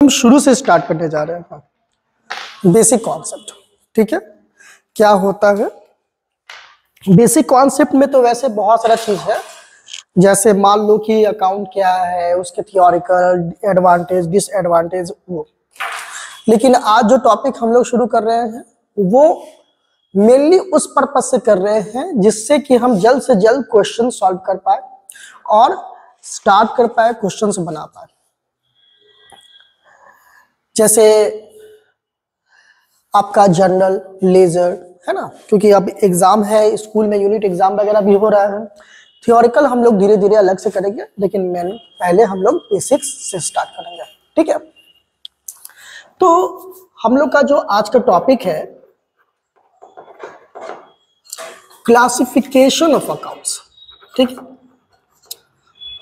हम शुरू से स्टार्ट करने जा रहे हैं। बेसिक कॉन्सेप्ट, ठीक है। क्या होता है बेसिक कॉन्सेप्ट में? तो वैसे बहुत सारा चीज है, जैसे मान लो कि अकाउंट क्या है, उसके थियोरिकल एडवांटेज डिसएडवांटेज वो। लेकिन आज जो टॉपिक हम लोग शुरू कर रहे हैं वो मेनली उस पर्पज से कर रहे हैं जिससे कि हम जल्द से जल्द क्वेश्चन सॉल्व कर पाए और स्टार्ट कर पाए, क्वेश्चंस बना पाए। जैसे आपका जनरल लेजर है ना, क्योंकि अब एग्जाम है, स्कूल में यूनिट एग्जाम वगैरह भी हो रहा है। थियोरिकल हम लोग धीरे धीरे अलग से करेंगे, लेकिन मेन पहले हम लोग बेसिक्स से स्टार्ट करेंगे, ठीक है। तो हम लोग का जो आज का टॉपिक है क्लासिफिकेशन ऑफ अकाउंट्स, ठीक है।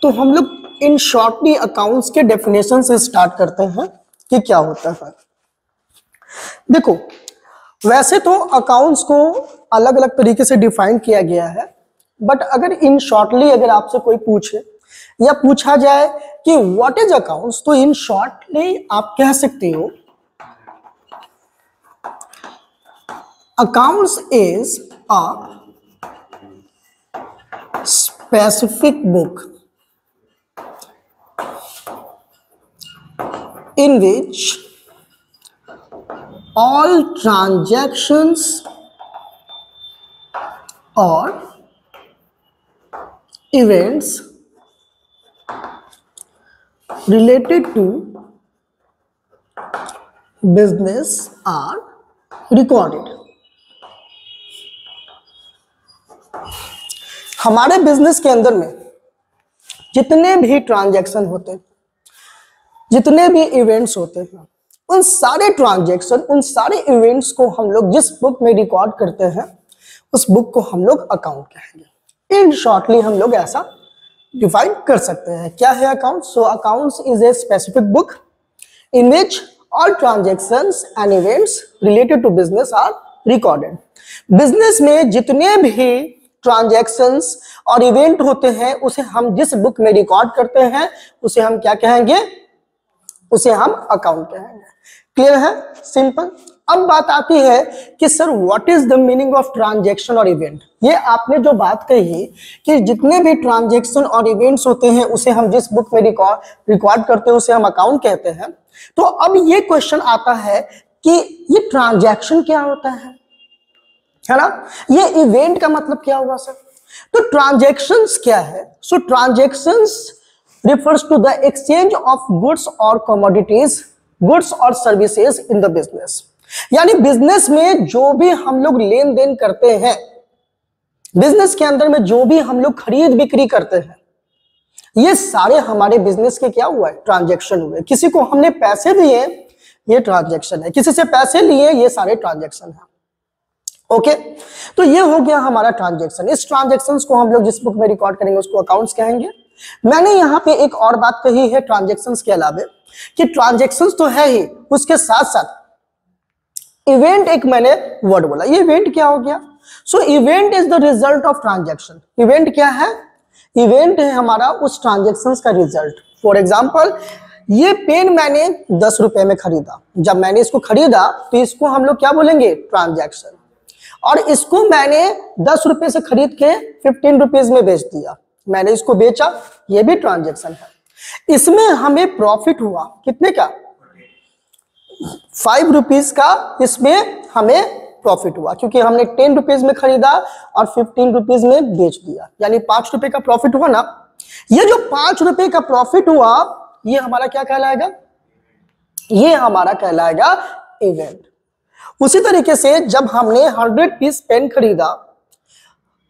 तो हम लोग इन शॉर्टली अकाउंट्स के डेफिनेशन से स्टार्ट करते हैं कि क्या होता है। देखो, वैसे तो अकाउंट्स को अलग अलग तरीके से डिफाइन किया गया है, बट अगर इन शॉर्टली अगर आपसे कोई पूछे या पूछा जाए कि व्हाट इज अकाउंट्स, तो इन शॉर्टली आप कह सकते हो accounts is a specific book in which all transactions or events related to business are recorded। हमारे बिजनेस के अंदर में जितने भी ट्रांजैक्शन होते हैं, जितने भी इवेंट्स होते हैं, उन सारे ट्रांजैक्शन, उन सारे इवेंट्स को हम लोग जिस बुक में रिकॉर्ड करते हैं उस बुक को हम लोग अकाउंट कहेंगे। इन शॉर्टली हम लोग ऐसा डिफाइन कर सकते हैं। क्या है account? So accounts is a specific book in which all transactions and events related to business are recorded. Business में जितने भी ट्रांजैक्शंस और इवेंट होते हैं उसे हम जिस बुक में रिकॉर्ड करते हैं उसे हम क्या कहेंगे? उसे हम अकाउंट कहेंगे। क्लियर है? सिंपल। अब बात आती है कि sir what is the meaning of transaction और इवेंट। ये आपने जो बात कही कि जितने भी ट्रांजैक्शन और इवेंट्स होते हैं उसे हम जिस बुक में रिकॉर्ड करते हैं उसे हम अकाउंट कहते हैं। तो अब ये क्वेश्चन आता है कि ये ट्रांजैक्शन क्या होता है ना, ये इवेंट का मतलब क्या होगा सर? तो ट्रांजैक्शंस क्या है? So transactions refers to the exchange of goods और कमोडिटीज, गुड्स और सर्विसेज इन द बिजनेस। यानी बिजनेस में जो भी हम लोग लेन देन करते हैं, बिजनेस के अंदर में जो भी हम लोग खरीद बिक्री करते हैं, ये सारे हमारे बिजनेस के क्या हुआ है? ट्रांजैक्शन हुए। किसी को हमने पैसे दिए, ये ट्रांजैक्शन है। किसी से पैसे लिए, ये सारे ट्रांजैक्शन है। ओके तो ये हो गया हमारा ट्रांजैक्शन। इस ट्रांजैक्शंस को हम लोग जिस बुक में रिकॉर्ड करेंगे उसको अकाउंट्स कहेंगे। मैंने यहाँ पे एक और बात कही है ट्रांजैक्शंस के अलावा कि ट्रांजैक्शंस तो है ही, उसके साथ साथ इवेंट एक मैंने वर्ड बोला। ये इवेंट क्या हो गया? सो event is the result of transaction. Event क्या है? इवेंट है हमारा उस ट्रांजैक्शंस का रिजल्ट। फॉर एग्जाम्पल, ये पेन मैंने 10 रुपए में खरीदा। जब मैंने इसको खरीदा तो इसको हम लोग क्या बोलेंगे? ट्रांजैक्शन। और इसको मैंने 10 रुपए से खरीद के 15 रुपीज में बेच दिया, मैंने इसको बेचा, ये भी ट्रांजैक्शन है। इसमें हमें प्रॉफिट हुआ कितने का? 5 रुपीज का इसमें हमें प्रॉफिट हुआ, क्योंकि हमने 10 रुपीज में खरीदा और 15 रुपीज में बेच दिया, यानी 5 रुपए का प्रॉफिट हुआ ना। ये जो 5 रुपए का प्रॉफिट हुआ, ये हमारा क्या कहलाएगा? ये हमारा कहलाएगा इवेंट। उसी तरीके से जब हमने 100 पीस पेन खरीदा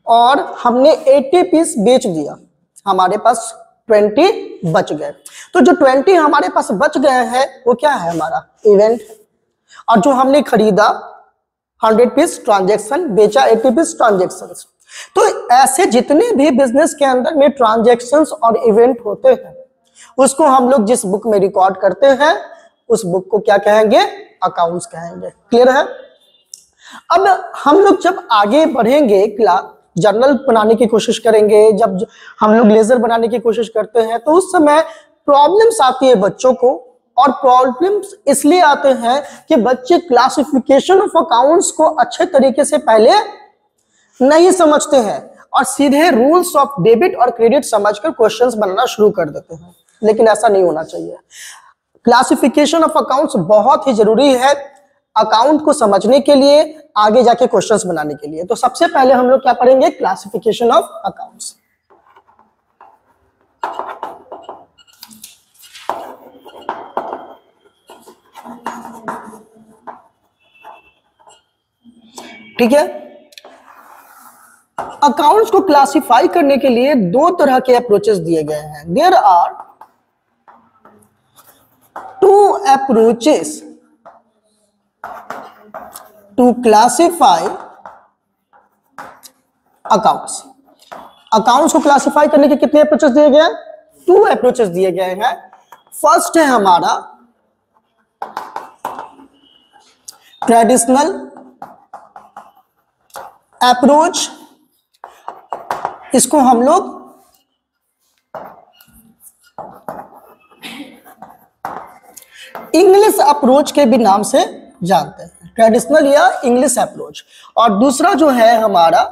और हमने 80 पीस बेच दिया, हमारे पास 20 बच गए। तो जो 20 हमारे पास बच गए हैं वो क्या है? हमारा इवेंट है। और जो हमने खरीदा 100 पीस ट्रांजैक्शन, बेचा 80 पीस ट्रांजैक्शन। तो ऐसे जितने भी बिजनेस के अंदर में ट्रांजैक्शंस और इवेंट होते हैं उसको हम लोग जिस बुक में रिकॉर्ड करते हैं उस बुक को क्या कहेंगे? अकाउंट्स कहेंगे। क्लियर है? अब हम लोग जब आगे बढ़ेंगे, जर्नल बनाने की कोशिश करेंगे, जब हम लोग लेजर बनाने की कोशिश करते हैं तो उस समय प्रॉब्लम्स आती है बच्चों को और प्रॉब्लम्स इसलिए आते हैं कि बच्चे क्लासिफिकेशन ऑफ अकाउंट्स को अच्छे तरीके से पहले नहीं समझते हैं और सीधे रूल्स ऑफ डेबिट और क्रेडिट समझकर क्वेश्चंस बनाना शुरू कर देते हैं, लेकिन ऐसा नहीं होना चाहिए। क्लासिफिकेशन ऑफ अकाउंट्स बहुत ही जरूरी है अकाउंट को समझने के लिए, आगे जाके क्वेश्चंस बनाने के लिए। तो सबसे पहले हम लोग क्या पढ़ेंगे? Classification of accounts. ठीक है, अकाउंट्स को क्लासिफाई करने के लिए दो तरह के अप्रोचेस दिए गए हैं। There are two approaches to classify accounts. Accounts को क्लासिफाई करने के कितने अप्रोचेस दिए गए हैं? टू अप्रोचेस दिए गए हैं। फर्स्ट है हमारा ट्रेडिशनल अप्रोच, इसको हम लोग इंग्लिश अप्रोच के भी नाम से जानते हैं, ट्रेडिशनल या इंग्लिश अप्रोच। और दूसरा जो है हमारा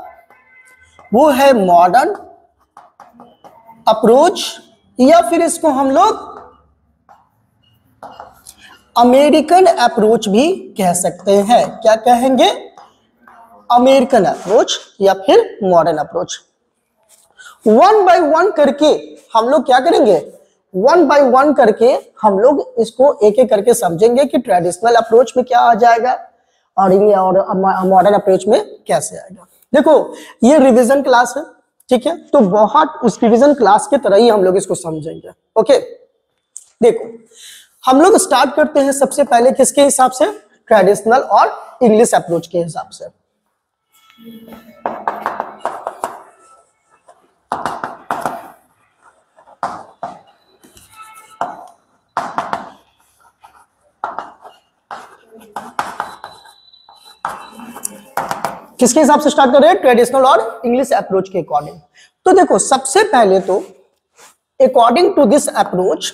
वो है मॉडर्न अप्रोच, या फिर इसको हम लोग अमेरिकन अप्रोच भी कह सकते हैं। क्या कहेंगे? अमेरिकन अप्रोच या फिर modern approach. One by one करके हम लोग क्या करेंगे? वन बाय वन करके हम लोग इसको एक एक करके समझेंगे कि ट्रेडिशनल अप्रोच में क्या आ जाएगा और मॉडर्न अप्रोच में कैसे आएगा। देखो ये रिवीजन क्लास है, ठीक है, तो बहुत उस रिवीजन क्लास के तरह ही हम लोग इसको समझेंगे। ओके, देखो हम लोग स्टार्ट करते हैं सबसे पहले किसके हिसाब से? ट्रेडिशनल और इंग्लिश अप्रोच के हिसाब से। किसके हिसाब से स्टार्ट कर रहे हैं? ट्रेडिशनल और इंग्लिश अप्रोच के अकॉर्डिंग। तो देखो सबसे पहले तो according to this approach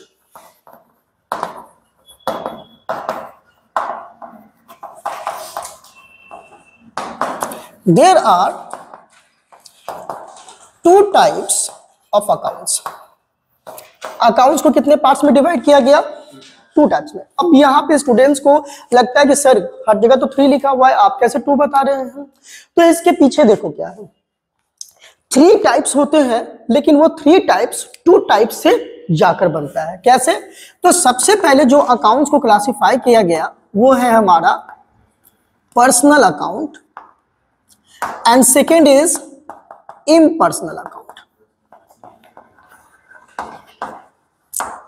there are two types of accounts. Accounts को कितने पार्ट्स में डिवाइड किया गया? टू टाइप्स में। अब यहाँ पे स्टूडेंट्स को लगता है कि सर हर जगह तो 3 लिखा हुआ है, आप कैसे 2 बता रहे हैं? तो इसके पीछे देखो क्या है। 3 टाइप्स होते हैं, लेकिन वो 3 टाइप्स 2 टाइप्स से जाकर बनता है। कैसे? तो सबसे पहले जो अकाउंट्स को क्लासिफाई किया गया वो है हमारा personal account and second is impersonal account.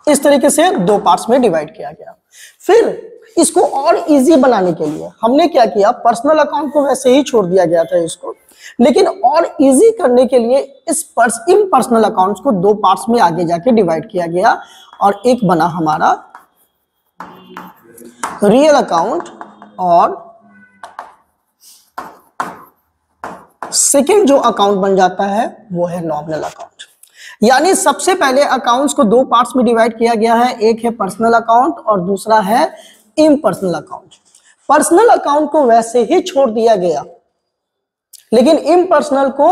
इस तरीके से 2 पार्ट्स में डिवाइड किया गया। फिर इसको और इजी बनाने के लिए हमने क्या किया? पर्सनल अकाउंट को वैसे ही छोड़ दिया गया था इसको, लेकिन और इजी करने के लिए इस इम्पर्सनल अकाउंट्स को 2 पार्ट्स में आगे जाके डिवाइड किया गया और एक बना हमारा रियल अकाउंट और सेकेंड जो अकाउंट बन जाता है वो है नॉमिनल अकाउंट। यानी सबसे पहले अकाउंट्स को 2 पार्ट्स में डिवाइड किया गया है, एक है पर्सनल अकाउंट और दूसरा है इम्पर्सनल अकाउंट। पर्सनल अकाउंट को वैसे ही छोड़ दिया गया, लेकिन इम्पर्सनल को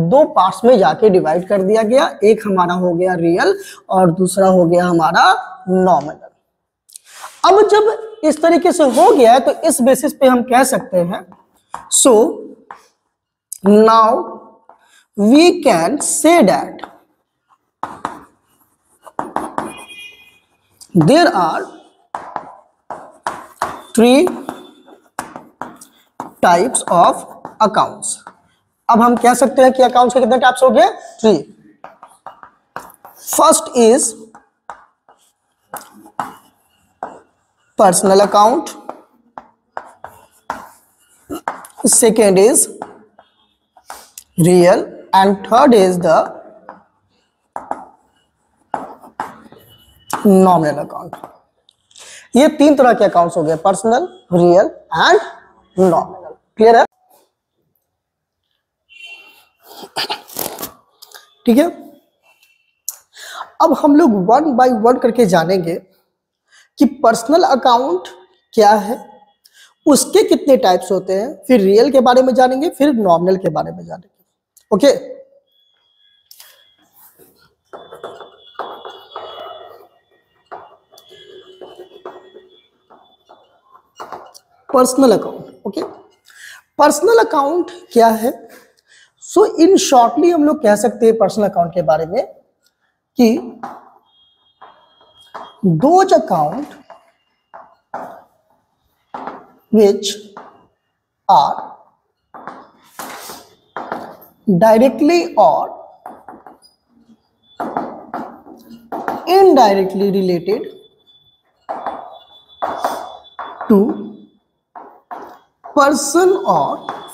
2 पार्ट्स में जाके डिवाइड कर दिया गया। एक हमारा हो गया रियल और दूसरा हो गया हमारा नॉमिनल। अब जब इस तरीके से हो गया है तो इस बेसिस पे हम कह सकते हैं so now we can say that there are 3 types of accounts। अब हम कह सकते हैं कि अकाउंट्स के कितने टाइप्स हो गए? 3। First is personal account, second is real and third is the nominal account. ये 3 तरह के अकाउंट्स हो गए, personal, real and nominal. Clear है? ठीक है, अब हम लोग 1 बाय 1 करके जानेंगे कि पर्सनल अकाउंट क्या है, उसके कितने टाइप्स होते हैं, फिर रियल के बारे में जानेंगे, फिर नॉमिनल के बारे में जानेंगे। Okay, personal account. Okay, personal account क्या है? सो इन शॉर्टली हम लोग कह सकते हैं पर्सनल अकाउंट के बारे में कि those account which are directly or indirectly related to person or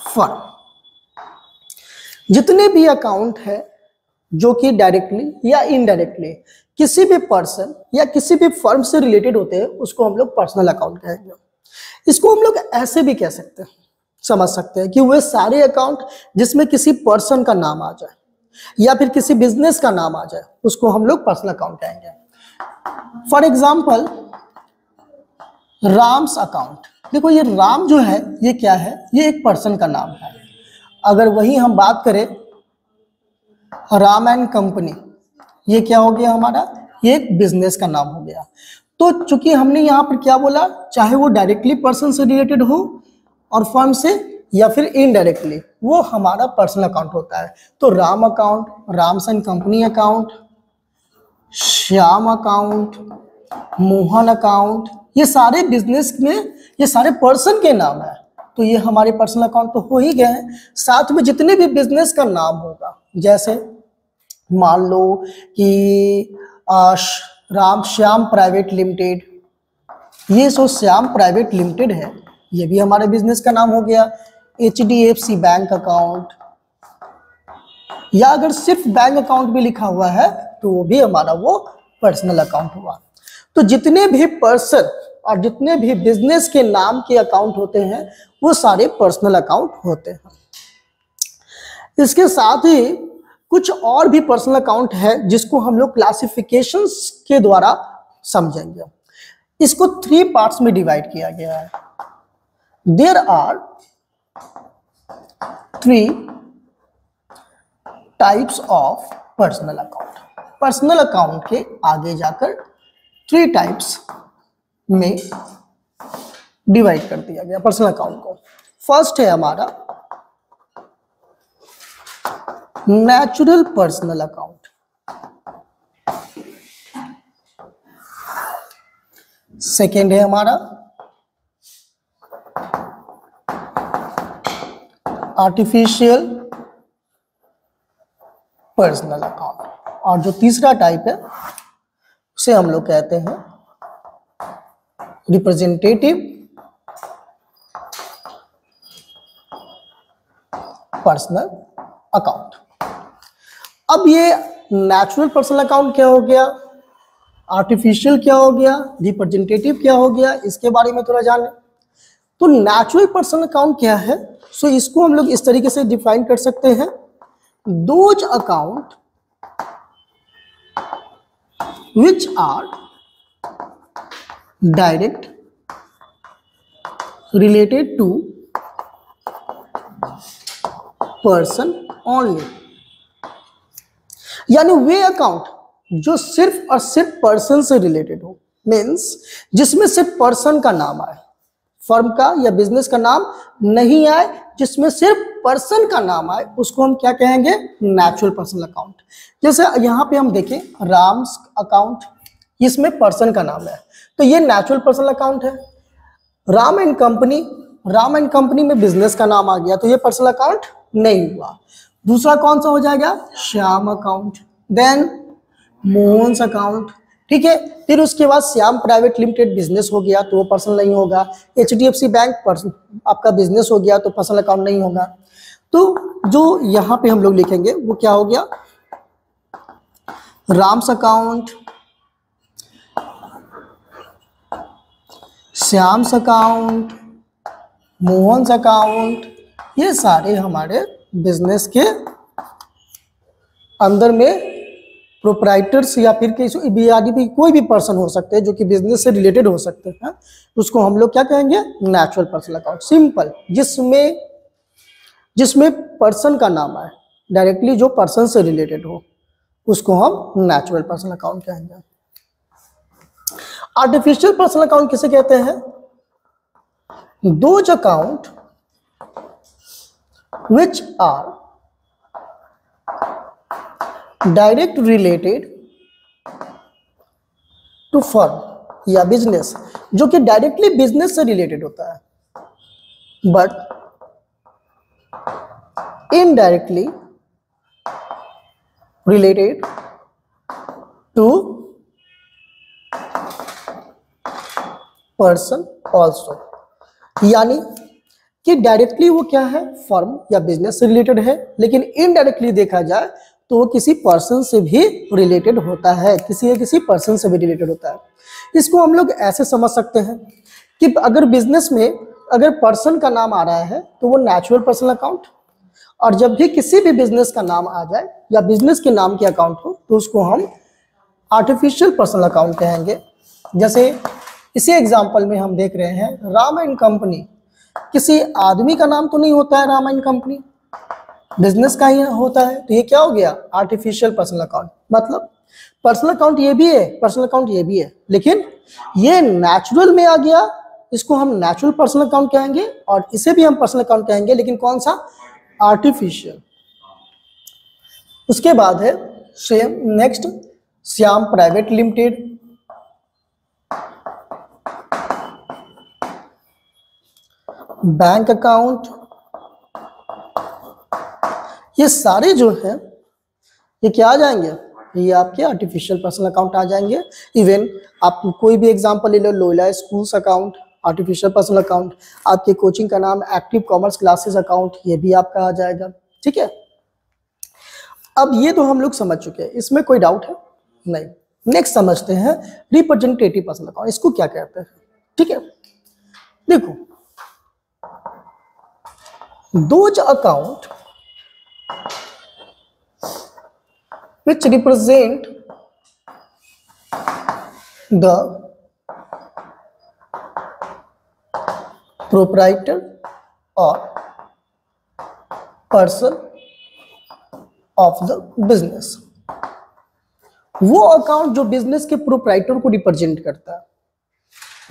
firm। जितने भी अकाउंट है जो कि डायरेक्टली या इनडायरेक्टली किसी भी पर्सन या किसी भी फर्म से रिलेटेड होते हैं, उसको हम लोग पर्सनल अकाउंट कहेंगे। इसको हम लोग ऐसे भी कह सकते हैं, समझ सकते हैं कि वे सारे अकाउंट जिसमें किसी पर्सन का नाम आ जाए या फिर किसी बिजनेस का नाम आ जाए, उसको हम लोग पर्सनल अकाउंट कहेंगे। For example, Ram's account. देखो ये राम जो है ये क्या है? ये एक पर्सन का नाम है। अगर वही हम बात करें राम एंड कंपनी, ये क्या हो गया हमारा? ये एक बिजनेस का नाम हो गया। तो चूंकि हमने यहाँ पर क्या बोला, चाहे वो डायरेक्टली पर्सन से रिलेटेड हो और फर्म से, या फिर इनडायरेक्टली, वो हमारा पर्सनल अकाउंट होता है। तो Ram account, Ram's and company account, Shyam account, Mohan account, ये सारे बिजनेस में ये सारे पर्सन के नाम है। तो ये हमारे पर्सनल अकाउंट तो हो ही गए हैं। साथ में जितने भी बिजनेस का नाम होगा, जैसे मान लो कि राम श्याम प्राइवेट लिमिटेड, ये सो श्याम प्राइवेट लिमिटेड है, ये भी हमारे बिजनेस का नाम हो गया। HDFC बैंक अकाउंट, या अगर सिर्फ बैंक अकाउंट भी लिखा हुआ है तो वो भी हमारा वो पर्सनल अकाउंट हुआ। तो जितने भी पर्सन और जितने भी बिजनेस के नाम के अकाउंट होते हैं वो सारे पर्सनल अकाउंट होते हैं। इसके साथ ही कुछ और भी पर्सनल अकाउंट है जिसको हम लोग क्लासिफिकेशंस के द्वारा समझेंगे। इसको 3 पार्ट्स में डिवाइड किया गया है। There are 3 types of personal account. Personal account के आगे जाकर 3 टाइप्स में डिवाइड कर दिया गया पर्सनल अकाउंट को। फर्स्ट है हमारा नेचुरल पर्सनल अकाउंट, सेकेंड है हमारा आर्टिफिशियल पर्सनल अकाउंट, और जो तीसरा टाइप है उसे हम लोग कहते हैं रिप्रेजेंटेटिव पर्सनल अकाउंट। अब ये नेचुरल पर्सनल अकाउंट क्या हो गया, आर्टिफिशियल क्या हो गया, रिप्रेजेंटेटिव क्या हो गया, इसके बारे में थोड़ा जाने। तो नेचुरल पर्सनल अकाउंट क्या है? सो इसको हम लोग इस तरीके से डिफाइन कर सकते हैं, those account which are direct related to person only। यानी वे अकाउंट जो सिर्फ और सिर्फ पर्सन से रिलेटेड हो, मीन्स जिसमें सिर्फ पर्सन का नाम आए, फर्म का या बिजनेस का नाम नहीं आए, जिसमें सिर्फ पर्सन का नाम आए, उसको हम क्या कहेंगे? Natural personal account. जैसे यहाँ पे हम देखें राम्स अकाउंट, इसमें पर्सन का नाम है, तो ये नेचुरल पर्सनल अकाउंट है। Ram and company, Ram and company में बिजनेस का नाम आ गया, तो ये पर्सनल अकाउंट नहीं हुआ। दूसरा कौन सा हो जाएगा? Shyam account, then Mohan's account, ठीक है। फिर उसके बाद श्याम प्राइवेट लिमिटेड बिजनेस हो गया तो वो पर्सनल नहीं होगा। HDFC बैंक आपका बिजनेस हो गया तो पर्सनल अकाउंट नहीं होगा। तो जो यहाँ पे हम लोग लिखेंगे वो क्या हो गया? Ram's account, Shyam's account, Mohan's account, ये सारे हमारे बिजनेस के अंदर में प्रोप्राइटर्स या फिर किसी आदि भी कोई भी पर्सन हो सकते हैं जो कि बिजनेस से रिलेटेड हो सकते हैं, उसको हम लोग क्या कहेंगे, नेचुरल पर्सनल अकाउंट। सिंपल, जिसमें पर्सन का नाम आए, डायरेक्टली जो पर्सन से रिलेटेड हो, उसको हम नेचुरल पर्सनल अकाउंट कहेंगे। आर्टिफिशियल पर्सनल अकाउंट किसे कहते हैं? Those account which are direct related to firm या बिजनेस, जो कि डायरेक्टली बिजनेस से रिलेटेड होता है, but indirectly related to person also. यानी कि डायरेक्टली वो क्या है, फर्म या बिजनेस से रिलेटेड है, लेकिन इनडायरेक्टली देखा जाए तो वो किसी पर्सन से भी रिलेटेड होता है, किसी पर्सन से भी रिलेटेड होता है। इसको हम लोग ऐसे समझ सकते हैं कि अगर बिजनेस में अगर पर्सन का नाम आ रहा है तो वो नेचुरल पर्सनल अकाउंट, और जब भी किसी भी बिजनेस का नाम आ जाए या बिजनेस के नाम के अकाउंट हो तो उसको हम आर्टिफिशियल पर्सनल अकाउंट कहेंगे। जैसे इसी एग्जाम्पल में हम देख रहे हैं, राम एंड कंपनी, किसी आदमी का नाम तो नहीं होता है राम एंड कंपनी, बिजनेस का ही होता है, तो ये क्या हो गया, आर्टिफिशियल पर्सनल अकाउंट। मतलब पर्सनल अकाउंट ये भी है, पर्सनल अकाउंट ये भी है, लेकिन ये नेचुरल में आ गया, इसको हम नेचुरल पर्सनल अकाउंट कहेंगे, और इसे भी हम पर्सनल अकाउंट कहेंगे, लेकिन कौन सा, आर्टिफिशियल। उसके बाद है same next, Shyam private limited, bank account, ये सारे जो है ये क्या आ जाएंगे, ये आपके आर्टिफिशियल पर्सनल अकाउंट आ जाएंगे। इवन आप कोई भी एग्जांपल ले लो, Loyola schools account artificial personal account, आपके कोचिंग का नाम एक्टिव कॉमर्स क्लासेस अकाउंट, ये भी आपका आ जाएगा। ठीक है, अब ये तो हम लोग समझ चुके हैं, इसमें कोई डाउट है नहीं। नेक्स्ट समझते हैं रिप्रेजेंटेटिव पर्सनल अकाउंट, इसको क्या कहते हैं। ठीक है, देखो, those account which represent the proprietor or person of the business, वो अकाउंट जो बिजनेस के प्रोप्राइटर को रिप्रेजेंट करता है,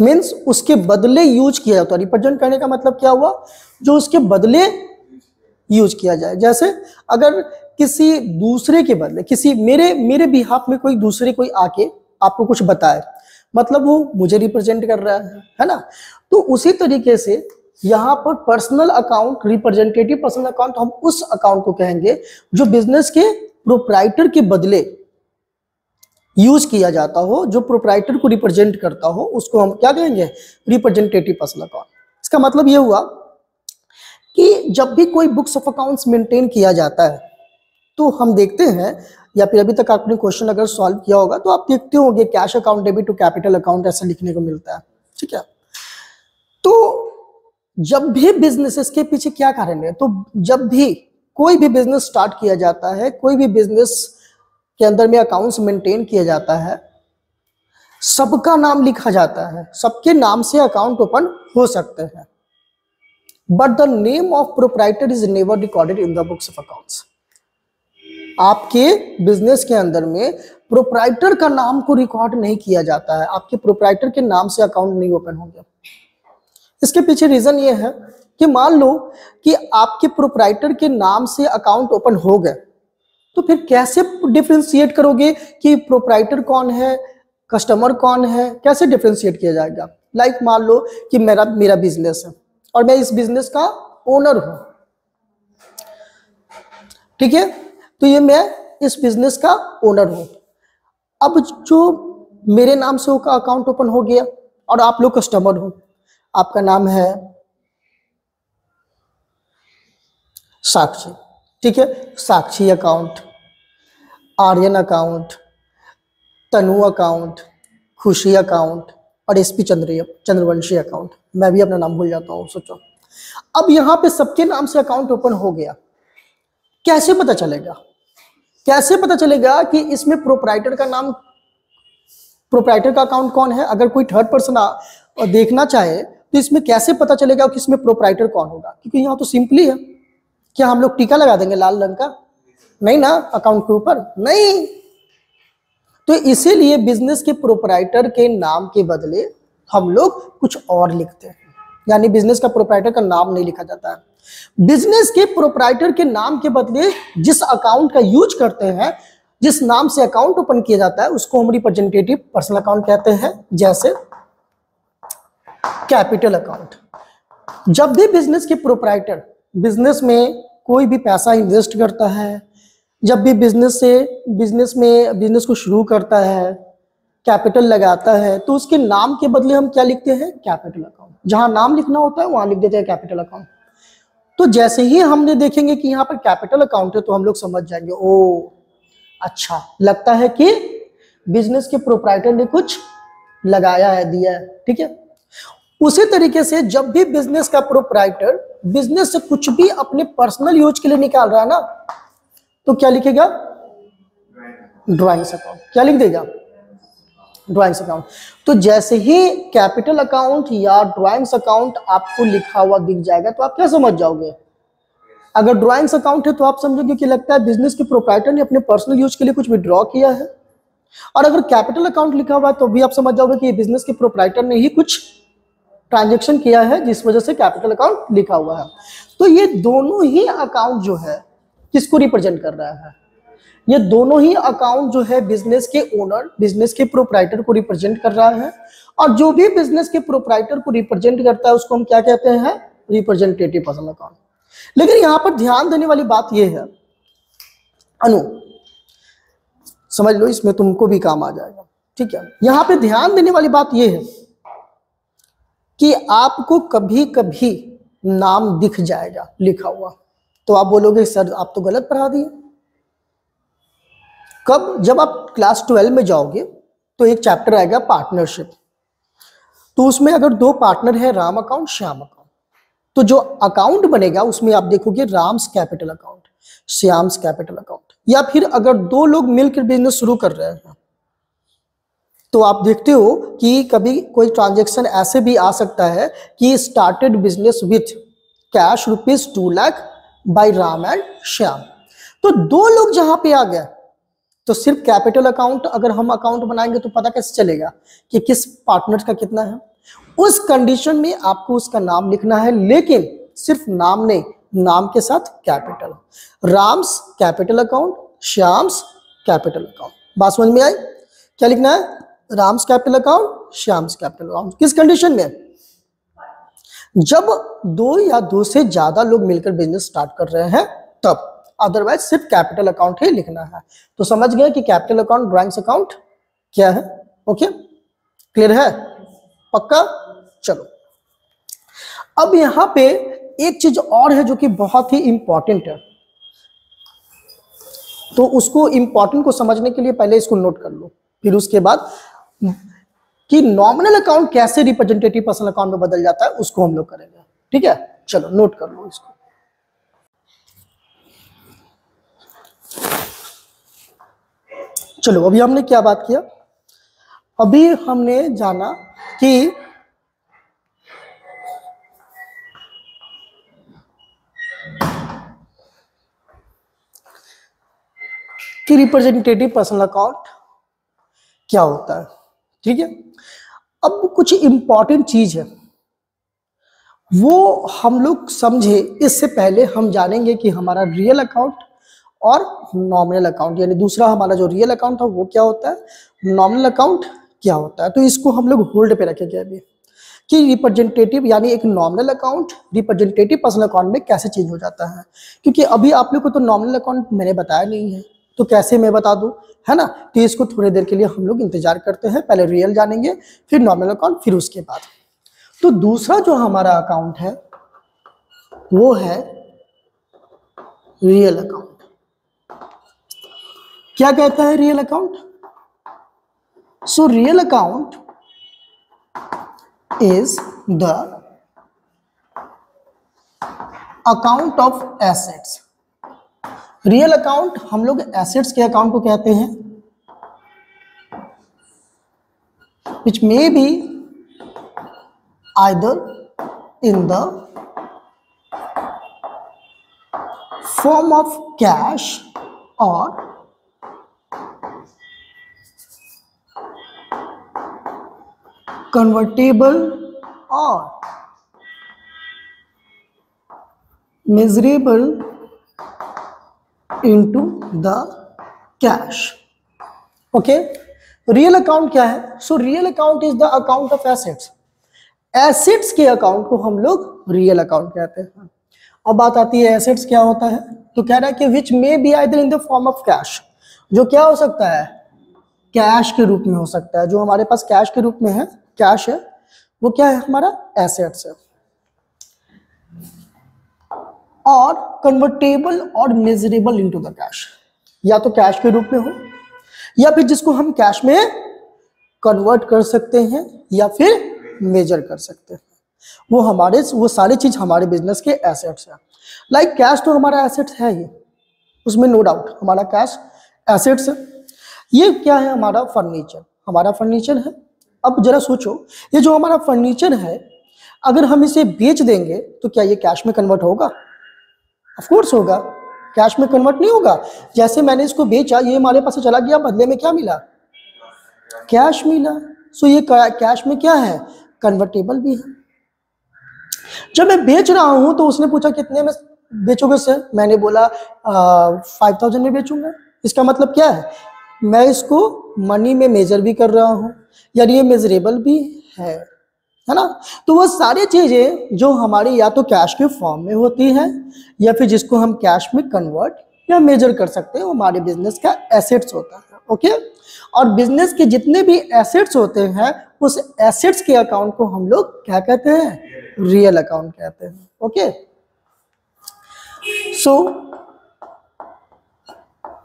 मीन्स उसके बदले यूज किया जाता है। रिप्रेजेंट करने का मतलब क्या हुआ, जो उसके बदले यूज किया जाए। जैसे अगर किसी दूसरे के बदले, किसी मेरे बिहाफ में कोई दूसरे कोई आके आपको कुछ बताए, मतलब वो मुझे रिप्रेजेंट कर रहा है ना। तो उसी तरीके से यहाँ पर personal account, representative personal account, हम उस अकाउंट को कहेंगे जो बिजनेस के प्रोप्राइटर के बदले यूज किया जाता हो, जो प्रोप्राइटर को रिप्रेजेंट करता हो, उसको हम क्या कहेंगे, रिप्रेजेंटेटिव पर्सनल अकाउंट। इसका मतलब ये हुआ कि जब भी कोई बुक्स ऑफ अकाउंट्स मेंटेन किया जाता है तो हम देखते हैं, या फिर अभी तक आपने क्वेश्चन अगर सॉल्व किया होगा तो आप देखते होंगे cash account debit to capital account ऐसा लिखने को मिलता है। ठीक है, तो जब भी बिजनेस, इसके पीछे क्या कारण है, तो जब भी कोई भी बिजनेस स्टार्ट किया जाता है, कोई भी बिजनेस के अंदर में अकाउंट्स मेंटेन किया जाता है, सबका नाम लिखा जाता है, सबके नाम से अकाउंट ओपन हो सकते हैं, but the name of proprietor is never recorded in the books of accounts. आपके बिजनेस के अंदर में प्रोप्राइटर का नाम को रिकॉर्ड नहीं किया जाता है, आपके प्रोप्राइटर के नाम से अकाउंट नहीं ओपन होंगे। इसके पीछे रीजन ये है कि मान लो कि आपके प्रोप्राइटर के नाम से अकाउंट ओपन हो गए, तो फिर कैसे डिफरेंशिएट करोगे कि प्रोप्राइटर कौन है, कस्टमर कौन है, कैसे डिफरेंशिएट किया जाएगा। लाइक मान लो कि मेरा बिजनेस है और मैं इस बिजनेस का ओनर हूं, ठीक है, तो ये मैं इस बिजनेस का ओनर हूं। अब जो मेरे नाम से अकाउंट ओपन हो गया और आप लोग कस्टमर हो, आपका नाम है साक्षी, ठीक है, साक्षी अकाउंट, आर्यन अकाउंट, तनु अकाउंट, खुशी अकाउंट और एसपी चंद्रवंशी अकाउंट। मैं भी अपना नाम भूल जाता हूँ, सोचो। अब यहाँ पे सबके नाम से अकाउंट ओपन हो गया, कैसे पता चलेगा? कैसे पता चलेगा कि इसमें प्रोप्राइटर का नाम, प्रोप्राइटर का अकाउंट कौन है? अगर कोई थर्ड पर्सन देखना चाहे तो इसमें कैसे पता चलेगा कि इसमें प्रोप्राइटर कौन होगा? क्योंकि यहाँ तो सिंपली है, क्या हम लोग टीका लगा देंगे लाल रंग का? नहीं ना, अकाउंट के ऊपर नहीं। तो इसीलिए बिजनेस के प्रोप्राइटर के नाम के बदले हम लोग कुछ और लिखते हैं, यानी बिजनेस का प्रोप्राइटर का नाम नहीं लिखा जाता है। बिजनेस के प्रोप्राइटर के नाम के बदले जिस अकाउंट का यूज करते हैं, जिस नाम से अकाउंट ओपन किया जाता है, उसको हम रिप्रेजेंटेटिव पर्सनल अकाउंट कहते हैं। जैसे कैपिटल अकाउंट। जब भी बिजनेस के प्रोप्राइटर बिजनेस में कोई भी पैसा इन्वेस्ट करता है, जब भी बिजनेस को शुरू करता है, कैपिटल लगाता है, तो उसके नाम के बदले हम क्या लिखते हैं? Capital account. जहां नाम लिखना होता है वहां लिख देते हैं कैपिटल अकाउंट। तो जैसे ही हमने देखेंगे कि यहाँ पर कैपिटल अकाउंट है तो हम लोग समझ जाएंगे, ओ अच्छा, लगता है कि बिजनेस के प्रोप्राइटर ने कुछ लगाया है, दिया है। ठीक है, उसी तरीके से जब भी बिजनेस का प्रोप्राइटर बिजनेस से कुछ भी अपने पर्सनल यूज के लिए निकाल रहा है ना, तो क्या लिखेगा? Drawings account. क्या लिख देगा? Drawings account. तो जैसे ही कैपिटल अकाउंट या ड्राइंग्स अकाउंट आपको लिखा हुआ दिख जाएगा तो आप क्या समझ जाओगे? अगर ड्राइंग्स अकाउंट है तो आप समझोगे कि लगता है बिजनेस के प्रोप्राइटर ने अपने पर्सनल यूज के लिए कुछ विड्रॉ किया है। और अगर कैपिटल अकाउंट लिखा हुआ है तो भी आप समझ जाओगे कि बिजनेस के प्रोप्राइटर ने ही कुछ ट्रांजैक्शन किया है, जिस वजह से कैपिटल अकाउंट लिखा हुआ है। तो ये दोनों ही अकाउंट जो है किसको रिप्रेजेंट कर रहा है? ये दोनों ही अकाउंट जो है बिजनेस के ओनर, बिजनेस के प्रोप्राइटर को रिप्रेजेंट कर रहा है। और जो भी बिजनेस के प्रोप्राइटर को रिप्रेजेंट करता है उसको हम क्या कहते हैं? Representative personal account. लेकिन यहां पर ध्यान देने वाली बात यह है, अनु समझ लो, इसमें तुमको भी काम आ जाएगा। ठीक है, यहां पे ध्यान देने वाली बात यह है कि आपको कभी कभी नाम दिख जाएगा लिखा हुआ, तो आप बोलोगे सर आप तो गलत पढ़ा दिए। कब? जब आप क्लास 12 में जाओगे तो एक चैप्टर आएगा पार्टनरशिप। तो उसमें अगर दो पार्टनर है, राम अकाउंट, श्याम अकाउंट, तो जो अकाउंट बनेगा उसमें आप देखोगे Ram's capital account, Shyam's capital account. या फिर अगर दो लोग मिलकर बिजनेस शुरू कर रहे हैं तो आप देखते हो कि कभी कोई ट्रांजैक्शन ऐसे भी आ सकता है कि started business with cash ₹2 lakh by Ram and Shyam. तो दो लोग जहां पे आ गए तो सिर्फ कैपिटल अकाउंट अगर हम अकाउंट बनाएंगे तो पता कैसे चलेगा कि किस पार्टनर का कितना है? उस कंडीशन में आपको उसका नाम लिखना है, लेकिन सिर्फ नाम नहीं, नाम के साथ capital. Ram's capital account, Shyam's capital account. बात समझ में आई? क्या लिखना है? Ram's capital account, Shyam's capital account. किस कंडीशन में? जब दो या दो से ज्यादा लोग मिलकर बिजनेस स्टार्ट कर रहे हैं तब, अदरवाइज सिर्फ कैपिटल अकाउंट ही लिखना है। तो समझ गए कि कैपिटल अकाउंट, ड्राइंग्स अकाउंट क्या है? ओके, क्लियर है? पक्का? चलो, अब यहां पे एक चीज और है जो कि बहुत ही इंपॉर्टेंट है, तो उसको इंपॉर्टेंट को समझने के लिए पहले इसको नोट कर लो, फिर उसके बाद कि नॉमिनल अकाउंट कैसे रिप्रेजेंटेटिव पर्सनल अकाउंट में बदल जाता है उसको हम लोग करेंगे। ठीक है, चलो नोट कर लो इसको। चलो, अभी हमने क्या बात किया? अभी हमने जाना कि रिप्रेजेंटेटिव पर्सनल अकाउंट क्या होता है। ठीक है, अब कुछ इंपॉर्टेंट चीज है वो हम लोग समझे, इससे पहले हम जानेंगे कि हमारा रियल अकाउंट और नॉमिनल अकाउंट, यानी दूसरा हमारा जो रियल अकाउंट था वो क्या होता है, नॉमिनल अकाउंट क्या होता है। तो इसको हम लोग होल्ड पे रखेंगे अभी कि रिप्रेजेंटेटिव यानी एक nominal account representative personal account में कैसे चेंज हो जाता है। क्योंकि अभी आप लोग को तो नॉमिनल अकाउंट मैंने बताया नहीं है, तो कैसे मैं बता दूं, है ना? तो इसको थोड़ी देर के लिए हम लोग इंतजार करते हैं, पहले रियल जानेंगे फिर नॉमिनल अकाउंट, फिर उसके बाद। तो दूसरा जो हमारा अकाउंट है वो है रियल अकाउंट। क्या कहता है real account? So real account is the account of assets real account हम लोग एसेट्स के अकाउंट को कहते हैं, which may be either in the form of cash और convertible or measurable into the cash. Okay, real account क्या है? So real account is the account of assets. Assets के अकाउंट को हम लोग रियल अकाउंट कहते हैं। अब बात आती है एसेट्स क्या होता है, तो कह रहा है कि which may be either in the form of cash, जो क्या हो सकता है, कैश के रूप में हो सकता है। जो हमारे पास कैश के रूप में है, कैश है, वो क्या है, हमारा एसेट्स है। और कन्वर्टेबल और मेजरेबल इनटू द कैश, या तो कैश के रूप में हो या फिर जिसको हम कैश में कन्वर्ट कर सकते हैं या फिर मेजर कर सकते हैं। वो सारी चीज हमारे बिजनेस के एसेट्स है। लाइक कैश तो हमारा एसेट है ही, उसमें नो डाउट हमारा कैश एसेट्स है। ये क्या है, हमारा फर्नीचर, हमारा फर्नीचर है। अब जरा सोचो, ये जो हमारा फर्नीचर है, अगर हम इसे बेच देंगे तो क्या ये कैश में कन्वर्ट होगा? ऑफ कोर्स होगा, कैश में कन्वर्ट नहीं होगा। जैसे मैंने इसको बेचा, ये हमारे पास से चला गया, बदले में क्या मिला, कैश मिला। सो ये कैश में क्या है, कन्वर्टेबल भी है। जब मैं बेच रहा हूं तो उसने पूछा कितने में बेचोगे सर, मैंने बोला 5000 में बेचूंगा। इसका मतलब क्या है, मैं इसको मनी में मेजर भी कर रहा हूं, यानी ये मेजरेबल भी है ना। तो वो सारी चीजें जो हमारी या तो कैश के फॉर्म में होती है या फिर जिसको हम कैश में कन्वर्ट या मेजर कर सकते हैं, वो हमारे बिजनेस का एसेट्स होता है। ओके, और बिजनेस के जितने भी एसेट्स होते हैं, उस एसेट्स के अकाउंट को हम लोग क्या कहते हैं, रियल अकाउंट कहते हैं। ओके, सो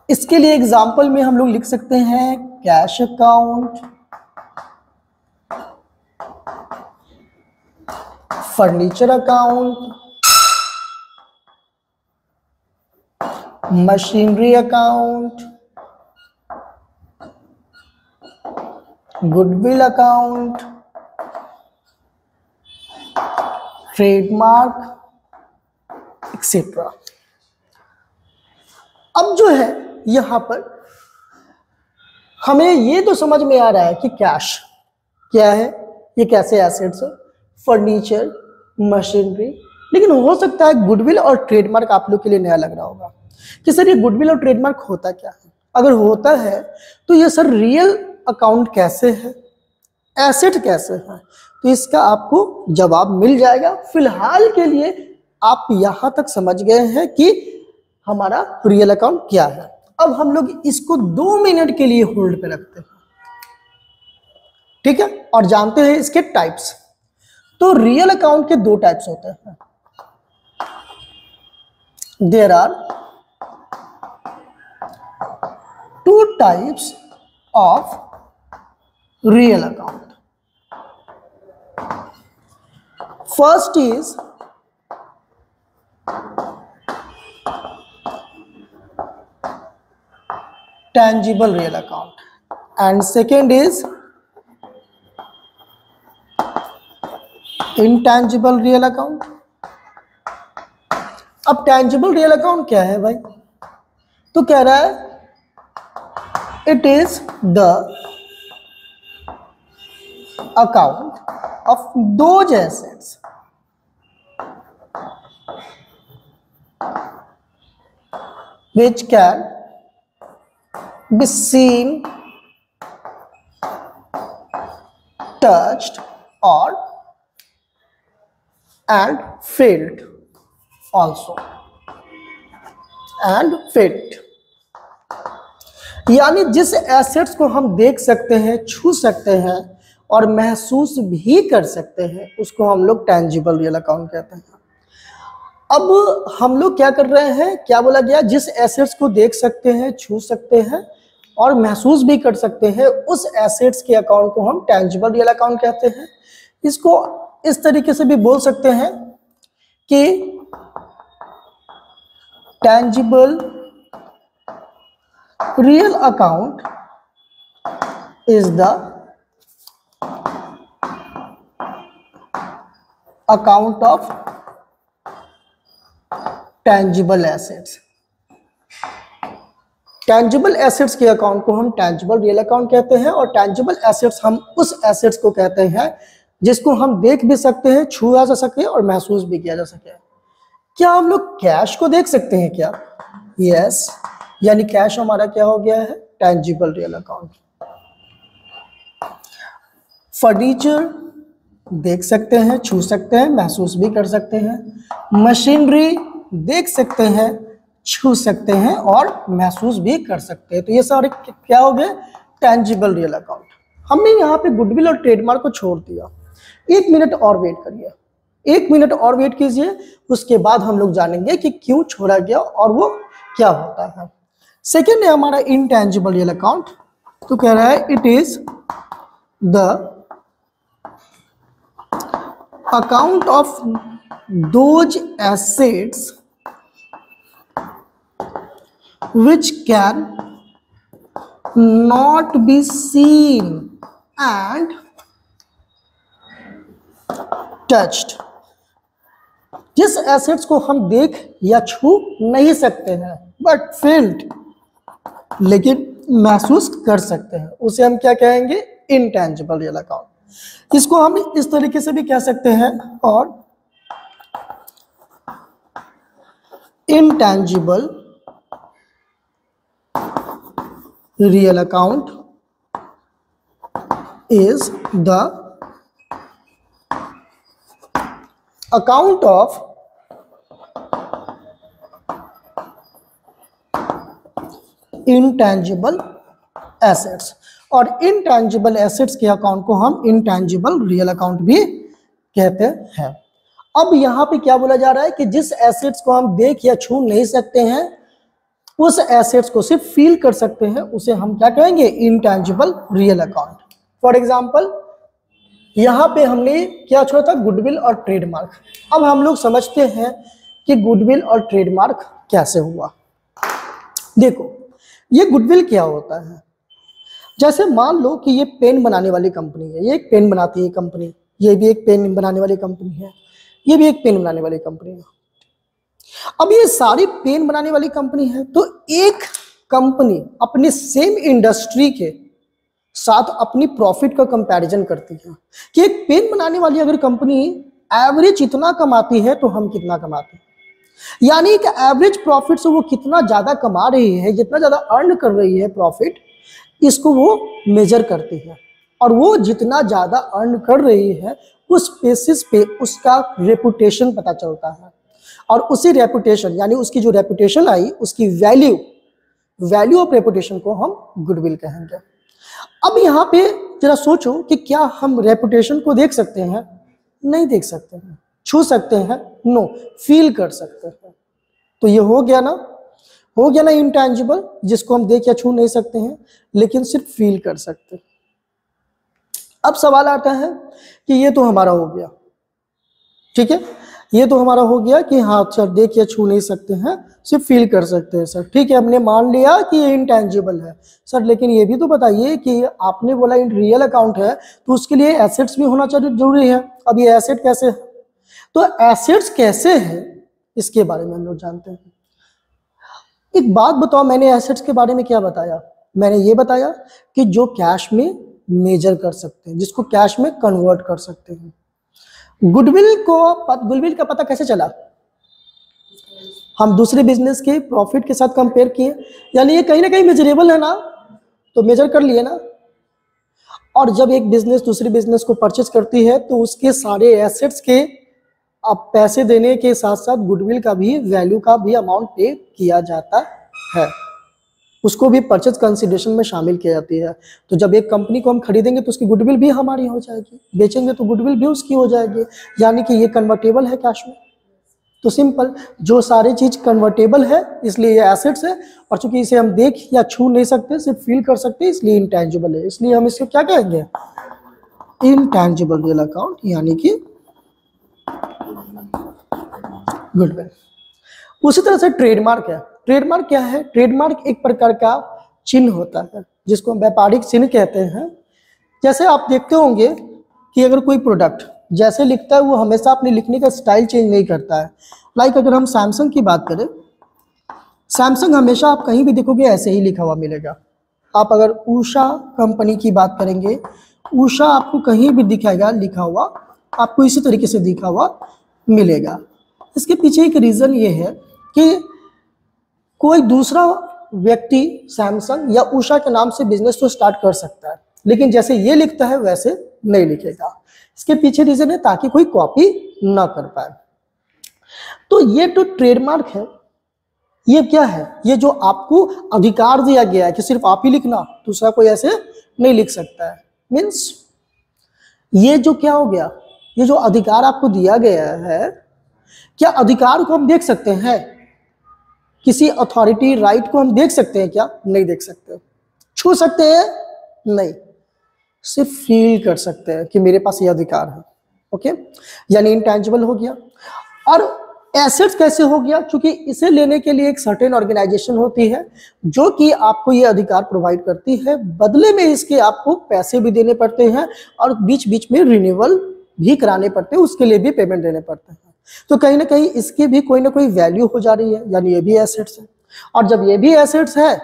इसके लिए एग्जांपल में हम लोग लिख सकते हैं cash account, furniture account, machinery account, goodwill account, trademark etcetera. अब जो है यहां पर हमें ये तो समझ में आ रहा है कि कैश क्या है, ये कैसे एसेट्स है, फर्नीचर, मशीनरी। लेकिन हो सकता है गुडविल और ट्रेडमार्क आप लोग के लिए नया लग रहा होगा कि सर ये गुडविल और ट्रेडमार्क होता क्या है। अगर होता है तो ये सर रियल अकाउंट कैसे है, एसेट कैसे है, तो इसका आपको जवाब मिल जाएगा। फिलहाल के लिए आप यहां तक समझ गए हैं कि हमारा रियल अकाउंट क्या है। अब हम लोग इसको 2 मिनट के लिए होल्ड पे रखते हैं, ठीक है, और जानते हैं इसके टाइप्स। तो रियल अकाउंट के 2 टाइप्स होते हैं। There are 2 types of real account. First is tangible real account and second is intangible real account। अब tangible real account क्या है भाई, तो कह रहा है it is the account of those assets which can be seen, touched or and felt also and felt। यानी जिस एसेट्स को हम देख सकते हैं, छू सकते हैं और महसूस भी कर सकते हैं, उसको हम लोग टेंजिबल रियल अकाउंट कहते हैं। अब हम लोग क्या कर रहे हैं, क्या बोला गया, जिस एसेट्स को देख सकते हैं, छू सकते हैं और महसूस भी कर सकते हैं, उस एसेट्स के अकाउंट को हम टेंजिबल रियल अकाउंट कहते हैं। इसको इस तरीके से भी बोल सकते हैं कि tangible real account is the account of tangible assets. Tangible assets के अकाउंट को हम टेंजिबल रियल अकाउंट कहते हैं, और टेंजिबल एसेट्स हम उस एसेट्स को कहते हैं जिसको हम देख भी सकते हैं, छुआ जा सके और महसूस भी किया जा सके। क्या हम लोग कैश को देख सकते हैं क्या? यस, यानी कैश हमारा क्या हो गया है? Tangible real account. फर्नीचर देख सकते हैं, छू सकते हैं, महसूस भी कर सकते हैं। मशीनरी देख सकते हैं, छू सकते हैं और महसूस भी कर सकते हैं। तो ये सारे क्या हो गए? Tangible real account. हमने यहाँ पे गुडविल और ट्रेडमार्क को छोड़ दिया। 1 मिनट और वेट करिए, 1 मिनट और वेट कीजिए, उसके बाद हम लोग जानेंगे कि क्यों छोड़ा गया और वो क्या होता है। सेकेंड है हमारा इनटेंजिबल रियल अकाउंट। तो कह रहा है it is the account of those assets which can not be seen and touched। जिस एसेट्स को हम देख या छू नहीं सकते हैं बट फील्ड, लेकिन महसूस कर सकते हैं, उसे हम क्या कहेंगे? Intangible real account. इसको हम इस तरीके से भी कह सकते हैं, और intangible real account is the account of intangible assets, और intangible assets के अकाउंट को हम intangible real account भी कहते हैं। अब यहाँ पे क्या बोला जा रहा है कि जिस एसेट्स को हम देख या छू नहीं सकते हैं, उस एसेट्स को सिर्फ फील कर सकते हैं, उसे हम क्या कहेंगे? Intangible real account. For example यहाँ पे हमने क्या छोड़ा था? गुडविल और ट्रेडमार्क। अब हम लोग समझते हैं कि गुडविल और ट्रेडमार्क कैसे हुआ। देखो, ये गुडविल क्या होता है? जैसे मान लो कि ये पेन बनाने वाली कंपनी है, ये एक पेन बनाती है कंपनी, ये भी एक पेन बनाने वाली कंपनी है, ये भी एक पेन बनाने वाली कंपनी है। अब ये सारी पेन बनाने वाली कंपनी है, तो एक कंपनी अपनी सेम इंडस्ट्री के साथ अपनी प्रॉफिट का कंपैरिजन करती है कि एक पेन बनाने वाली अगर कंपनी एवरेज इतना कमाती है तो हम कितना कमाते हैं, यानी कि एवरेज प्रॉफिट से वो कितना ज्यादा कमा रही है, जितना ज्यादा अर्न कर रही है प्रॉफिट, इसको वो मेजर करती है। और वो जितना ज्यादा अर्न कर रही है उस बेसिस पे उसका रेपुटेशन पता चलता है, और उसी रेपुटेशन यानी उसकी जो रेपुटेशन आई, उसकी वैल्यू ऑफ रेपुटेशन को हम गुडविल कहेंगे। अब यहाँ पे जरा सोचो कि क्या हम रेपुटेशन को देख सकते हैं? नहीं देख सकते हैं। छू सकते हैं? नो, फील कर सकते हैं। तो ये हो गया ना इनटेंजिबल, जिसको हम देख या छू नहीं सकते हैं लेकिन सिर्फ फील कर सकते हैं। अब सवाल आता है कि ये तो हमारा हो गया, ठीक है, ये तो हमारा हो गया कि हाँ सर देख या छू नहीं सकते हैं, सिर्फ फील कर सकते हैं सर, ठीक है, हमने मान लिया कि ये इनटेंजिबल है सर, लेकिन ये भी तो बताइए कि आपने बोला इन रियल अकाउंट है तो उसके लिए एसेट्स भी होना जरूरी है। अब ये एसेट कैसे है? तो एसेट्स कैसे है इसके बारे में हम लोग जानते हैं। एक बात बताओ, मैंने एसेट्स के बारे में क्या बताया? मैंने ये बताया कि जो कैश में मेजर कर सकते हैं, जिसको कैश में कन्वर्ट कर सकते हैं। गुडविल का पता कैसे चला? हम दूसरे बिजनेस के प्रॉफिट के साथ कंपेयर किए, यानी ये कहीं ना कहीं मेजरेबल है ना, तो मेजर कर लिए ना। और जब एक बिजनेस दूसरे बिजनेस को परचेज करती है तो उसके सारे एसेट्स के अब पैसे देने के साथ साथ गुडविल का भी वैल्यू का भी अमाउंट पे किया जाता है, उसको भी परचेज कंसिडरेशन में शामिल किया जाती है। तो जब एक कंपनी को हम खरीदेंगे तो उसकी गुडविल भी हमारी हो जाएगी, बेचेंगे तो गुडविल भी उसकी हो जाएगी, यानी कि ये कन्वर्टेबल है कैश में। तो सिंपल, जो सारी चीज कन्वर्टेबल है इसलिए ये एसेट्स है, और चूंकि इसे हम देख या छू नहीं सकते, सिर्फ फील कर सकते हैं, इसलिए इंटेंजिबल है। इसलिए हम इसको क्या कहेंगे? इनटेंजिबल रियल अकाउंट, यानी कि गुडविल। उसी तरह से ट्रेडमार्क है। ट्रेडमार्क क्या है? ट्रेडमार्क एक प्रकार का चिन्ह होता है, जिसको हम व्यापारिक चिन्ह कहते हैं। जैसे आप देखते होंगे कि अगर कोई प्रोडक्ट जैसे लिखता है वो हमेशा अपने लिखने का स्टाइल चेंज नहीं करता है। लाइक अगर हम सैमसंग की बात करें, सैमसंग हमेशा आप कहीं भी देखोगे ऐसे ही लिखा हुआ मिलेगा। आप अगर उषा कंपनी की बात करेंगे, उषा आपको कहीं भी दिखाएगा लिखा हुआ, आपको इसी तरीके से दिखा हुआ मिलेगा। इसके पीछे एक रीज़न ये है कि कोई दूसरा व्यक्ति सैमसंग या उषा के नाम से बिजनेस तो स्टार्ट कर सकता है, लेकिन जैसे ये लिखता है वैसे नहीं लिखेगा। इसके पीछे रीज़न है ताकि कोई कॉपी ना कर पाए। तो ये तो ट्रेडमार्क है। ये क्या है? ये जो आपको अधिकार दिया गया है कि सिर्फ आप ही लिखना, दूसरा कोई ऐसे नहीं लिख सकता है। मीन्स ये जो क्या हो गया, ये जो अधिकार आपको दिया गया है, क्या अधिकार को हम देख सकते हैं? किसी अथॉरिटी राइट को हम देख सकते हैं क्या? नहीं देख सकते। छू सकते हैं? नहीं, सिर्फ फील कर सकते हैं कि मेरे पास ये अधिकार है। ओके, यानी इंटेंजिबल हो गया। और एसेट्स कैसे हो गया? क्योंकि इसे लेने के लिए एक सर्टेन ऑर्गेनाइजेशन होती है जो कि आपको ये अधिकार प्रोवाइड करती है। बदले में इसके आपको पैसे भी देने पड़ते हैं और बीच बीच में रिन्यूअल भी कराने पड़ते हैं, उसके लिए भी पेमेंट देने पड़ते हैं। तो कहीं ना कहीं इसकी भी कोई ना कोई वैल्यू हो जा रही है, यानी ये भी एसेट्स है। और जब ये भी एसेट्स है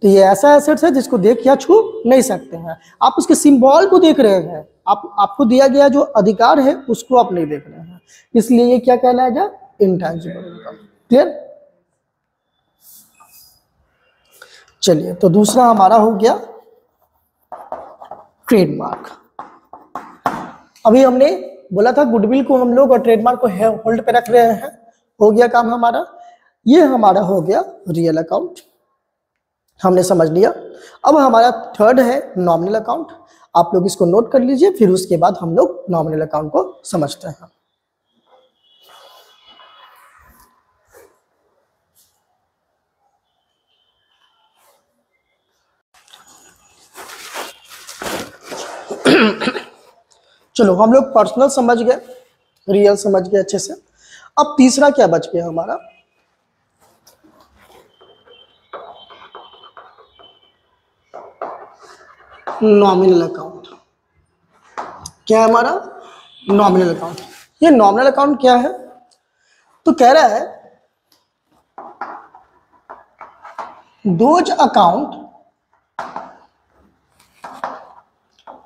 तो ये ऐसा एसेट्स है जिसको देख या छू नहीं सकते हैं। आप उसके सिंबल को देख रहे हैं, आपको दिया गया जो अधिकार है उसको आप नहीं देख रहे हैं, इसलिए ये क्या कहलाएगा? Intangible income. क्लियर? चलिए, तो दूसरा हमारा हो गया ट्रेडमार्क। अभी हमने बोला था गुडविल को हम लोग और ट्रेडमार्क को होल्ड पे रख रहे हैं। हो गया काम हमारा। ये हमारा हो गया रियल अकाउंट, हमने समझ लिया। अब हमारा थर्ड है नॉमिनल अकाउंट। आप लोग इसको नोट कर लीजिए, फिर उसके बाद हम लोग नॉमिनल अकाउंट को समझते हैं। चलो, हम लोग पर्सनल समझ गए, रियल समझ गए अच्छे से। अब तीसरा क्या बच गया हमारा? Nominal account. क्या है हमारा? Nominal account. ये नॉमिनल अकाउंट क्या है? तो कह रहा है those account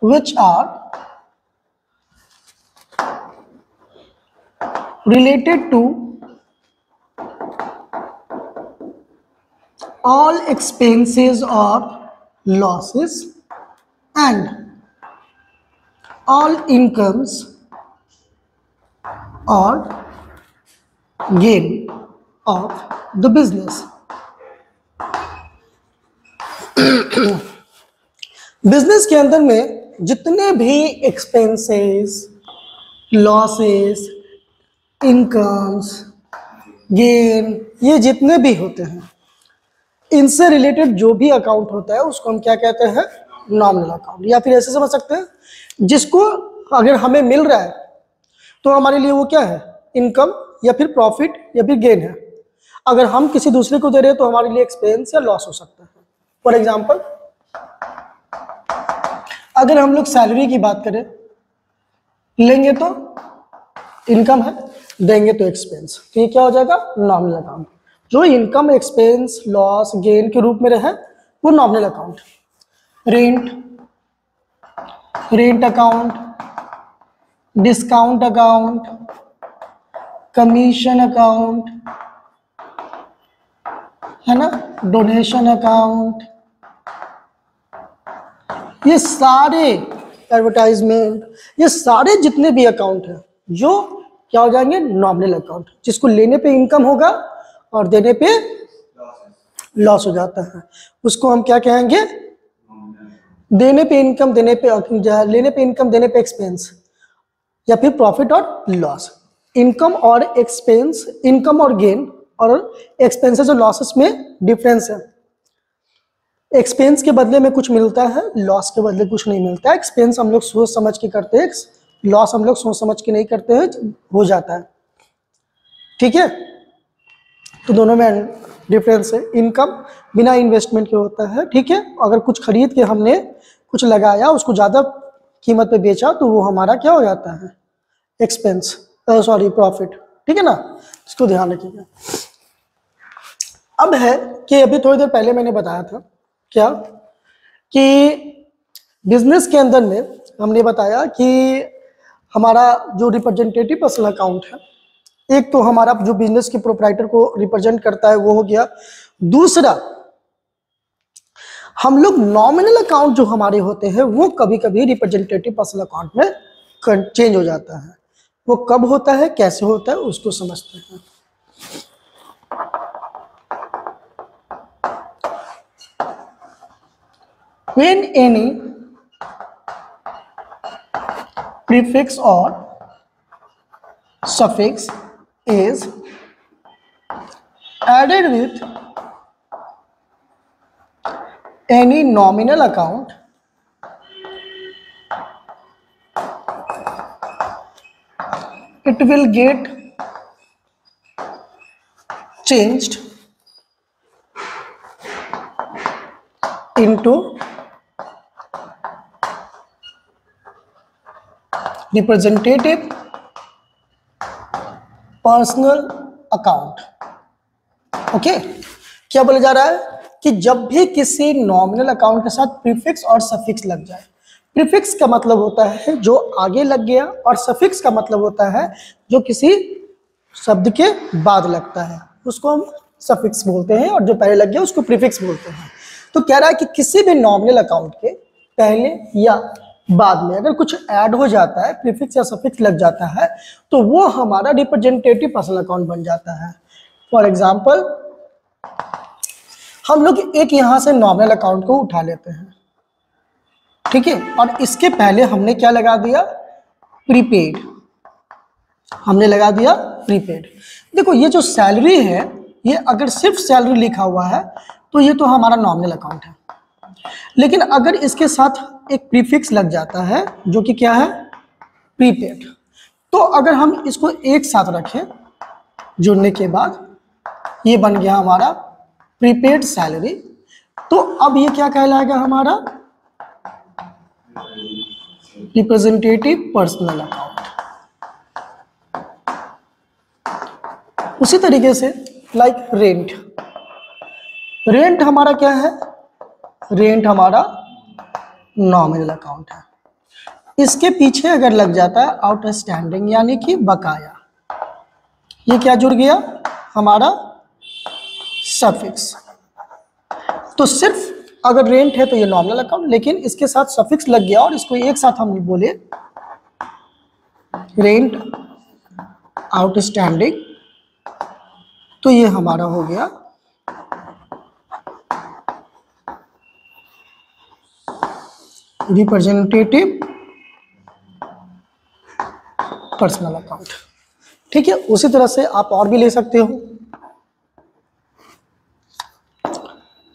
which are related to all expenses or losses and all incomes or gain of the business. Business के अंदर में जितने भी एक्सपेंसेस, लॉसेस, इनकम्स, गेन, ये जितने भी होते हैं, इनसे रिलेटेड जो भी अकाउंट होता है उसको हम क्या कहते हैं? Nominal account. या फिर ऐसे समझ सकते हैं, जिसको अगर हमें मिल रहा है तो हमारे लिए वो क्या है? इनकम या फिर प्रॉफिट या फिर गेन है। अगर हम किसी दूसरे को दे रहे हैं तो हमारे लिए एक्सपेंस या लॉस हो सकता है। फॉर एग्जाम्पल, अगर हम लोग सैलरी की बात करें, लेंगे तो इनकम है, देंगे तो एक्सपेंस, तो ये क्या हो जाएगा? Nominal account. जो इनकम, एक्सपेंस, लॉस, गेन के रूप में रहे वो nominal account. Rent account, discount account, commission account, है ना, डोनेशन अकाउंट, ये सारे एडवर्टाइजमेंट, ये सारे जितने भी अकाउंट हैं जो क्या हो जाएंगे? नॉमिनल अकाउंट, जिसको लेने पे इनकम होगा और देने पे लॉस हो जाता है, उसको हम क्या कहेंगे? देने पे इनकम, लेने पे इनकम, देने पे एक्सपेंस, या फिर प्रॉफिट और लॉस। इनकम और एक्सपेंस, इनकम और गेन और एक्सपेंसेस और लॉसेस में डिफरेंस है। एक्सपेंस के बदले में कुछ मिलता है, लॉस के बदले कुछ नहीं मिलता है। एक्सपेंस हम लोग सोच समझ के करते हैं, लॉस हम लोग सोच समझ के नहीं करते हैं, हो जाता है। ठीक है, तो दोनों में डिफरेंस है। इनकम बिना इन्वेस्टमेंट के होता है, ठीक है। अगर कुछ खरीद के हमने कुछ लगाया, उसको ज़्यादा कीमत पे बेचा, तो वो हमारा क्या हो जाता है, एक्सपेंस, सॉरी प्रॉफिट, ठीक है ना। इसको ध्यान रखिएगा। अब है कि अभी थोड़ी देर पहले मैंने बताया था क्या, कि बिजनेस के अंदर में हमने बताया कि हमारा जो रिप्रेजेंटेटिव पर्सनल अकाउंट है, एक तो हमारा जो बिजनेस के प्रोप्राइटर को रिप्रेजेंट करता है वो हो गया। दूसरा, हम लोग नॉमिनल अकाउंट जो हमारे होते हैं वो कभी कभी रिप्रेजेंटेटिव पर्सनल अकाउंट में चेंज हो जाता है। वो कब होता है, कैसे होता है, उसको समझते हैं। When any prefix or suffix is added with any nominal account, it will get changed into representative personal account. Okay, क्या बोला जा रहा है कि जब भी किसी नॉमिनल अकाउंट के साथ प्रीफिक्स और सफिक्स लग जाए, प्रीफिक्स का मतलब होता है जो आगे लग गया, और सफिक्स का मतलब होता है जो किसी शब्द के बाद लगता है, उसको हम सफिक्स बोलते हैं, और जो पहले लग गया उसको प्रीफिक्स बोलते हैं। तो कह रहा है कि किसी भी नॉमिनल अकाउंट के पहले या बाद में अगर कुछ ऐड हो जाता है, प्रीफिक्स या सफिक्स लग जाता है, तो वो हमारा रिप्रेजेंटेटिव पर्सनल अकाउंट बन जाता है। फॉर एग्जांपल, हम लोग एक यहां से नॉमिनल अकाउंट को उठा लेते हैं, ठीक है, और इसके पहले हमने क्या लगा दिया, प्रीपेड, हमने लगा दिया प्रीपेड। देखो ये जो सैलरी है, ये अगर सिर्फ सैलरी लिखा हुआ है तो ये तो हमारा नॉमिनल अकाउंट है, लेकिन अगर इसके साथ एक प्रीफिक्स लग जाता है जो कि क्या है, प्रीपेड, तो अगर हम इसको एक साथ रखें जुड़ने के बाद, ये बन गया हमारा प्रीपेड सैलरी। तो अब ये क्या कहलाएगा, हमारा रिप्रेजेंटेटिव पर्सनल अकाउंट। उसी तरीके से लाइक रेंट, रेंट हमारा क्या है, रेंट हमारा नॉमिनल अकाउंट है। इसके पीछे अगर लग जाता है आउटस्टैंडिंग यानी कि बकाया, ये क्या जुड़ गया, हमारा सफिक्स। तो सिर्फ अगर रेंट है तो ये नॉमिनल अकाउंट, लेकिन इसके साथ सफिक्स लग गया और इसको एक साथ हम बोले रेंट आउटस्टैंडिंग, तो ये हमारा हो गया रिप्रेजेंटेटिव पर्सनल अकाउंट, ठीक है। उसी तरह से आप और भी ले सकते हो,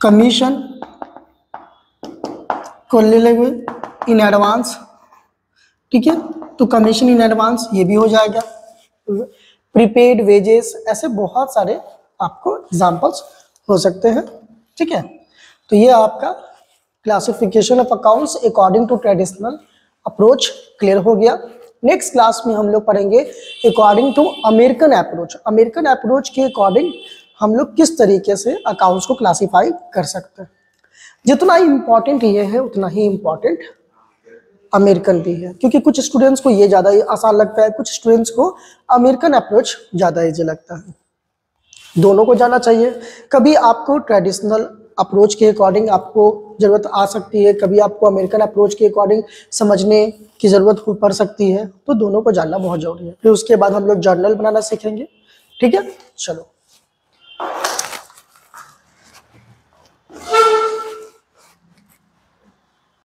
कमीशन को ले लेंगे इन एडवांस, ठीक है, तो कमीशन इन एडवांस ये भी हो जाएगा। प्रीपेड वेजेस, ऐसे बहुत सारे आपको एग्जांपल्स हो सकते हैं, ठीक है। तो ये आपका classification of accounts according to traditional approach clear हो गया। नेक्स्ट क्लास में हम लोग पढ़ेंगे according to American approach. American approach के अकॉर्डिंग हम लोग किस तरीके से अकाउंट्स को क्लासीफाई कर सकते हैं। जितना इम्पॉर्टेंट ये है उतना ही इम्पॉर्टेंट अमेरिकन भी है, क्योंकि कुछ स्टूडेंट्स को ये ज़्यादा आसान लगता है, कुछ स्टूडेंट्स को अमेरिकन अप्रोच ज़्यादा ईजी लगता है। दोनों को जाना चाहिए। कभी आपको ट्रेडिशनल अप्रोच के अकॉर्डिंग आपको ज़रूरत आ सकती है, कभी आपको अमेरिकन अप्रोच के अकॉर्डिंग समझने की ज़रूरत पड़ सकती है, तो दोनों को जानना बहुत ज़रूरी है। फिर उसके बाद हम लोग जर्नल बनाना सीखेंगे, ठीक है। चलो।